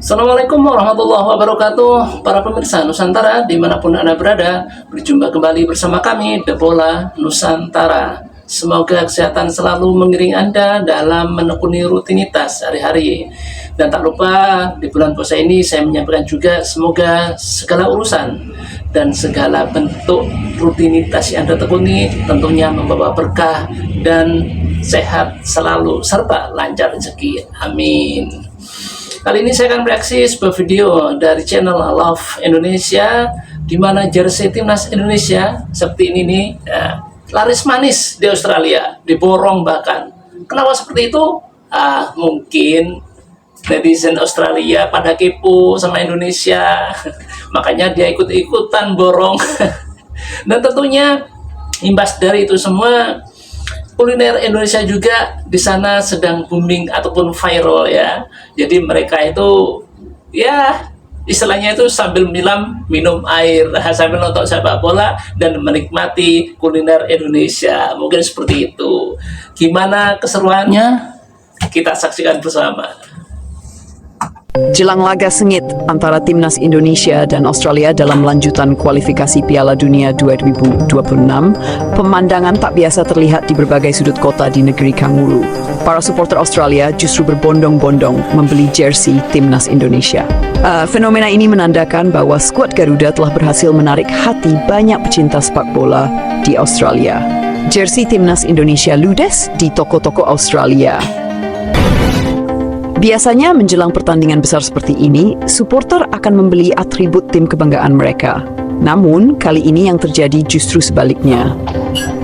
Assalamualaikum warahmatullahi wabarakatuh. Para pemirsa Nusantara dimanapun Anda berada, berjumpa kembali bersama kami The Bola Nusantara. Semoga kesehatan selalu mengiringi Anda dalam menekuni rutinitas hari-hari. Dan tak lupa di bulan puasa ini saya menyampaikan juga semoga segala urusan dan segala bentuk rutinitas yang Anda tekuni tentunya membawa berkah dan sehat selalu serta lancar rezeki. Amin. Kali ini saya akan bereaksi sebuah video dari channel Love Indonesia, di mana jersey timnas Indonesia seperti ini nih, laris manis di Australia, diborong bahkan. Kenapa seperti itu? Mungkin netizen Australia pada kepo sama Indonesia, makanya dia ikut-ikutan borong. Dan tentunya imbas dari itu semua, kuliner Indonesia juga di sana sedang booming ataupun viral ya. Jadi mereka itu ya istilahnya itu sambil minum air sambil nonton sepak bola dan menikmati kuliner Indonesia. Mungkin seperti itu. Gimana keseruannya? Kita saksikan bersama. Jelang laga sengit antara timnas Indonesia dan Australia dalam lanjutan kualifikasi Piala Dunia 2026, pemandangan tak biasa terlihat di berbagai sudut kota di negeri Kanguru. Para supporter Australia justru berbondong-bondong membeli jersey timnas Indonesia. Fenomena ini menandakan bahwa skuad Garuda telah berhasil menarik hati banyak pecinta sepak bola di Australia. Jersey timnas Indonesia ludes di toko-toko Australia. Biasanya menjelang pertandingan besar seperti ini, supporter akan membeli atribut tim kebanggaan mereka. Namun, kali ini yang terjadi justru sebaliknya.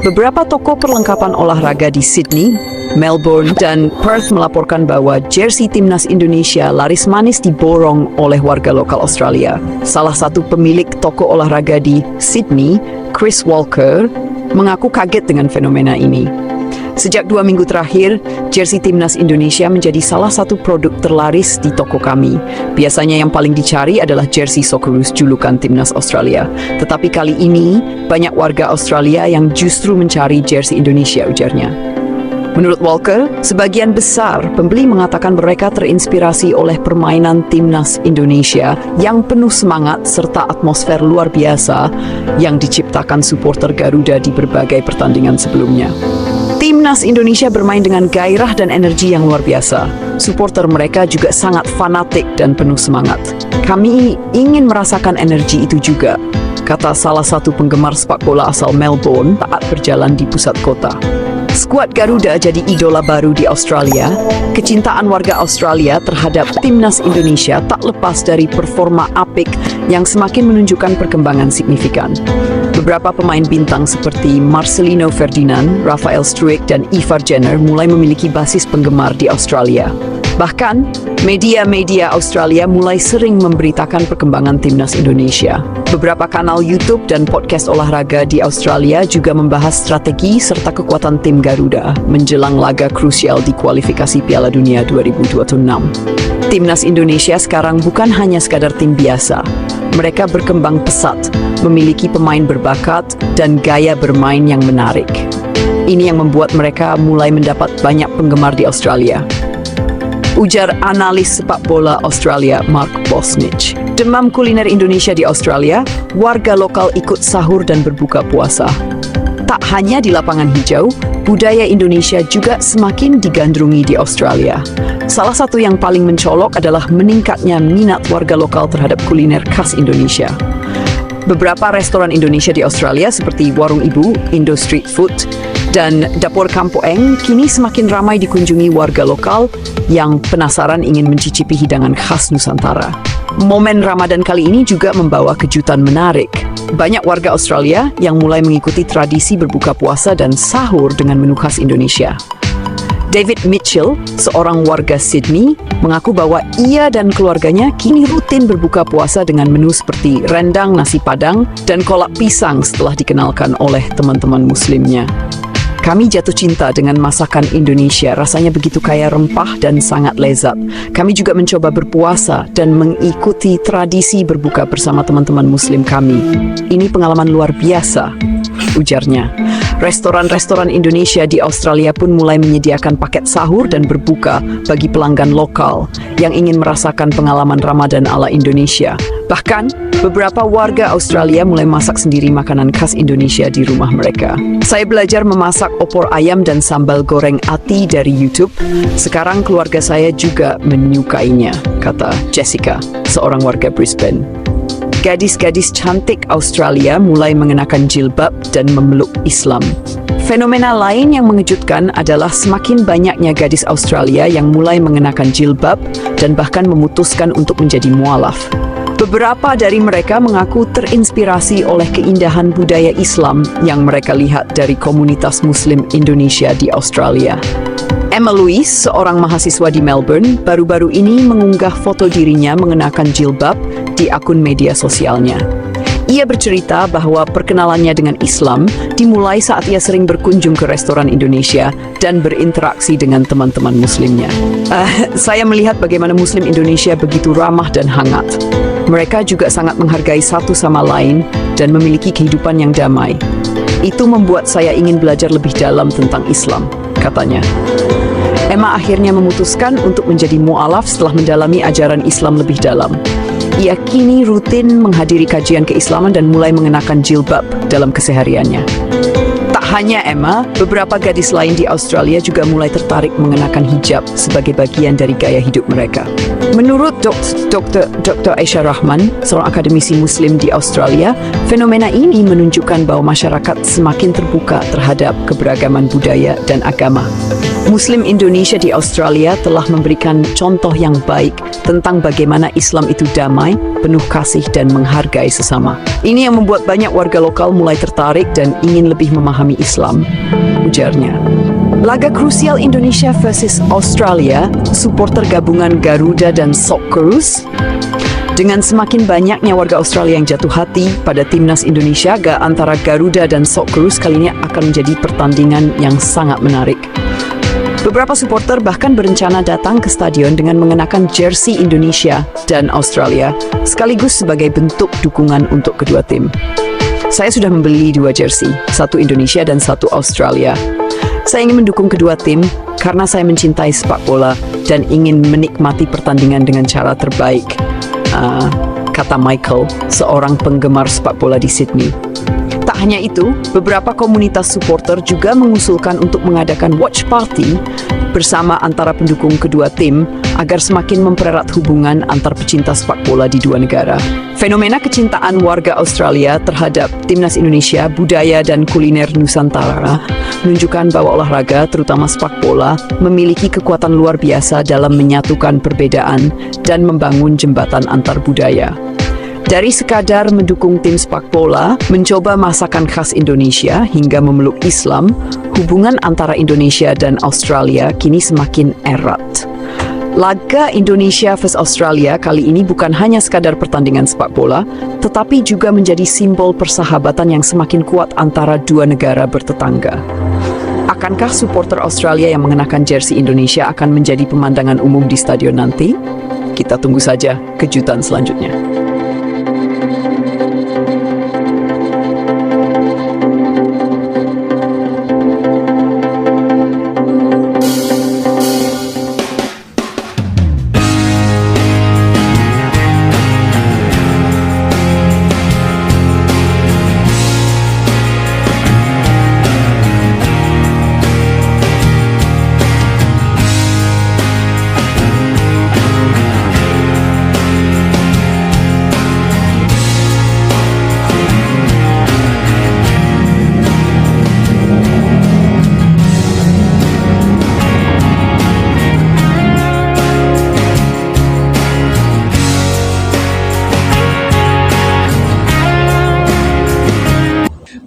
Beberapa toko perlengkapan olahraga di Sydney, Melbourne, dan Perth melaporkan bahwa jersey timnas Indonesia laris manis diborong oleh warga lokal Australia. Salah satu pemilik toko olahraga di Sydney, Chris Walker, mengaku kaget dengan fenomena ini. Sejak 2 minggu terakhir, jersey timnas Indonesia menjadi salah satu produk terlaris di toko kami. Biasanya yang paling dicari adalah jersey Socceroos julukan timnas Australia. Tetapi kali ini, banyak warga Australia yang justru mencari jersey Indonesia, ujarnya. Menurut Walker, sebagian besar pembeli mengatakan mereka terinspirasi oleh permainan timnas Indonesia yang penuh semangat serta atmosfer luar biasa yang diciptakan supporter Garuda di berbagai pertandingan sebelumnya. Timnas Indonesia bermain dengan gairah dan energi yang luar biasa. Supporter mereka juga sangat fanatik dan penuh semangat. Kami ingin merasakan energi itu juga, kata salah satu penggemar sepak bola asal Melbourne saat berjalan di pusat kota. Skuad Garuda jadi idola baru di Australia. Kecintaan warga Australia terhadap timnas Indonesia tak lepas dari performa apik yang semakin menunjukkan perkembangan signifikan. Beberapa pemain bintang seperti Marcelino Ferdinand, Rafael Struijk, dan Ivar Jenner mulai memiliki basis penggemar di Australia. Bahkan, media-media Australia mulai sering memberitakan perkembangan timnas Indonesia. Beberapa kanal YouTube dan podcast olahraga di Australia juga membahas strategi serta kekuatan tim Garuda menjelang laga krusial di kualifikasi Piala Dunia 2026. Timnas Indonesia sekarang bukan hanya sekadar tim biasa. Mereka berkembang pesat, memiliki pemain berbakat, dan gaya bermain yang menarik. Ini yang membuat mereka mulai mendapat banyak penggemar di Australia. Ujar analis sepak bola Australia Mark Bosnich. Demam kuliner Indonesia di Australia, warga lokal ikut sahur dan berbuka puasa. Tak hanya di lapangan hijau, budaya Indonesia juga semakin digandrungi di Australia. Salah satu yang paling mencolok adalah meningkatnya minat warga lokal terhadap kuliner khas Indonesia. Beberapa restoran Indonesia di Australia seperti Warung Ibu, Indo Street Food, dan Dapur Kampoeng kini semakin ramai dikunjungi warga lokal yang penasaran ingin mencicipi hidangan khas Nusantara. Momen Ramadan kali ini juga membawa kejutan menarik. Banyak warga Australia yang mulai mengikuti tradisi berbuka puasa dan sahur dengan menu khas Indonesia. David Mitchell, seorang warga Sydney, mengaku bahwa ia dan keluarganya kini rutin berbuka puasa dengan menu seperti rendang nasi padang dan kolak pisang setelah dikenalkan oleh teman-teman muslimnya. Kami jatuh cinta dengan masakan Indonesia, rasanya begitu kaya rempah dan sangat lezat. Kami juga mencoba berpuasa dan mengikuti tradisi berbuka bersama teman-teman muslim kami. Ini pengalaman luar biasa. ujarnya. Restoran-restoran Indonesia di Australia pun mulai menyediakan paket sahur dan berbuka bagi pelanggan lokal yang ingin merasakan pengalaman Ramadan ala Indonesia. Bahkan, beberapa warga Australia mulai masak sendiri makanan khas Indonesia di rumah mereka. Saya belajar memasak opor ayam dan sambal goreng ati dari YouTube. Sekarang keluarga saya juga menyukainya, kata Jessica, seorang warga Brisbane. Gadis-gadis cantik Australia mulai mengenakan jilbab dan memeluk Islam. Fenomena lain yang mengejutkan adalah semakin banyaknya gadis Australia yang mulai mengenakan jilbab dan bahkan memutuskan untuk menjadi mualaf. Beberapa dari mereka mengaku terinspirasi oleh keindahan budaya Islam yang mereka lihat dari komunitas Muslim Indonesia di Australia. Emma Louise, seorang mahasiswa di Melbourne, baru-baru ini mengunggah foto dirinya mengenakan jilbab di akun media sosialnya. Ia bercerita bahwa perkenalannya dengan Islam dimulai saat ia sering berkunjung ke restoran Indonesia dan berinteraksi dengan teman-teman Muslimnya. Saya melihat bagaimana Muslim Indonesia begitu ramah dan hangat. Mereka juga sangat menghargai satu sama lain dan memiliki kehidupan yang damai. Itu membuat saya ingin belajar lebih dalam tentang Islam, katanya. Emma akhirnya memutuskan untuk menjadi mu'alaf setelah mendalami ajaran Islam lebih dalam. Ia kini rutin menghadiri kajian keislaman dan mulai mengenakan jilbab dalam kesehariannya. Tak hanya Emma, beberapa gadis lain di Australia juga mulai tertarik mengenakan hijab sebagai bagian dari gaya hidup mereka. Menurut Dr. Aisyah Rahman, seorang akademisi Muslim di Australia, fenomena ini menunjukkan bahwa masyarakat semakin terbuka terhadap keberagaman budaya dan agama. Muslim Indonesia di Australia telah memberikan contoh yang baik tentang bagaimana Islam itu damai, penuh kasih, dan menghargai sesama. Ini yang membuat banyak warga lokal mulai tertarik dan ingin lebih memahami Islam, ujarnya. Laga krusial Indonesia versus Australia, supporter gabungan Garuda dan Socceroos. Dengan semakin banyaknya warga Australia yang jatuh hati pada timnas Indonesia, antara Garuda dan Socceroos kali ini akan menjadi pertandingan yang sangat menarik. Beberapa supporter bahkan berencana datang ke stadion dengan mengenakan jersey Indonesia dan Australia, sekaligus sebagai bentuk dukungan untuk kedua tim. Saya sudah membeli 2 jersey, satu Indonesia dan satu Australia. Saya ingin mendukung kedua tim karena saya mencintai sepak bola dan ingin menikmati pertandingan dengan cara terbaik, kata Michael, seorang penggemar sepak bola di Sydney. Tak hanya itu, beberapa komunitas supporter juga mengusulkan untuk mengadakan watch party bersama antara pendukung kedua tim agar semakin mempererat hubungan antar pecinta sepak bola di dua negara. Fenomena kecintaan warga Australia terhadap timnas Indonesia, budaya dan kuliner Nusantara menunjukkan bahwa olahraga, terutama sepak bola, memiliki kekuatan luar biasa dalam menyatukan perbedaan dan membangun jembatan antar budaya. Dari sekadar mendukung tim sepak bola, mencoba masakan khas Indonesia hingga memeluk Islam, hubungan antara Indonesia dan Australia kini semakin erat. Laga Indonesia vs Australia kali ini bukan hanya sekadar pertandingan sepak bola, tetapi juga menjadi simbol persahabatan yang semakin kuat antara dua negara bertetangga. Akankah supporter Australia yang mengenakan jersey Indonesia akan menjadi pemandangan umum di stadion nanti? Kita tunggu saja kejutan selanjutnya.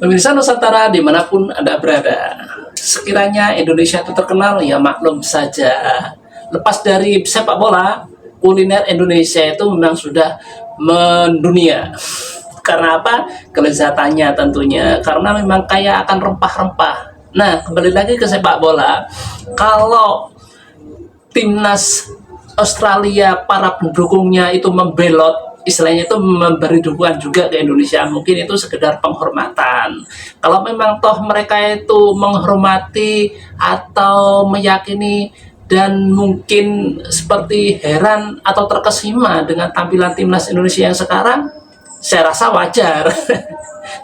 Pemirsa Nusantara dimanapun Anda berada, sekiranya Indonesia itu terkenal, ya maklum saja. Lepas dari sepak bola, kuliner Indonesia itu memang sudah mendunia. Karena apa? Kelezatannya tentunya, karena memang kaya akan rempah-rempah. Nah, kembali lagi ke sepak bola. Kalau timnas Australia, para pendukungnya itu membelot istilahnya itu memberi dukungan juga ke Indonesia. Mungkin itu sekedar penghormatan. Kalau memang toh mereka itu menghormati atau meyakini dan mungkin seperti heran atau terkesima dengan tampilan timnas Indonesia yang sekarang, saya rasa wajar.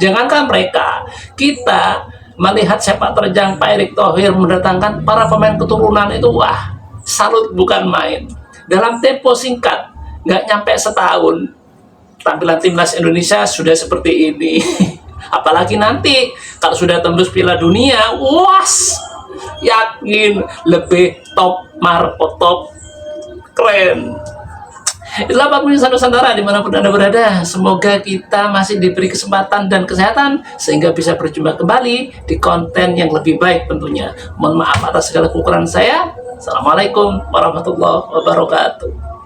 Jangankan mereka, kita melihat sepak terjang Pak Erick Thohir mendatangkan para pemain keturunan itu, wah, salut bukan main. Dalam tempo singkat, nggak nyampe setahun, tampilan timnas Indonesia sudah seperti ini. Apalagi nanti kalau sudah tembus Piala Dunia, was, yakin lebih top, markotop, keren. Itulah Pak Pemirsa Nusantara dimanapun Anda berada. Semoga kita masih diberi kesempatan dan kesehatan sehingga bisa berjumpa kembali di konten yang lebih baik tentunya. Mohon maaf atas segala kekurangan saya. Assalamualaikum warahmatullahi wabarakatuh.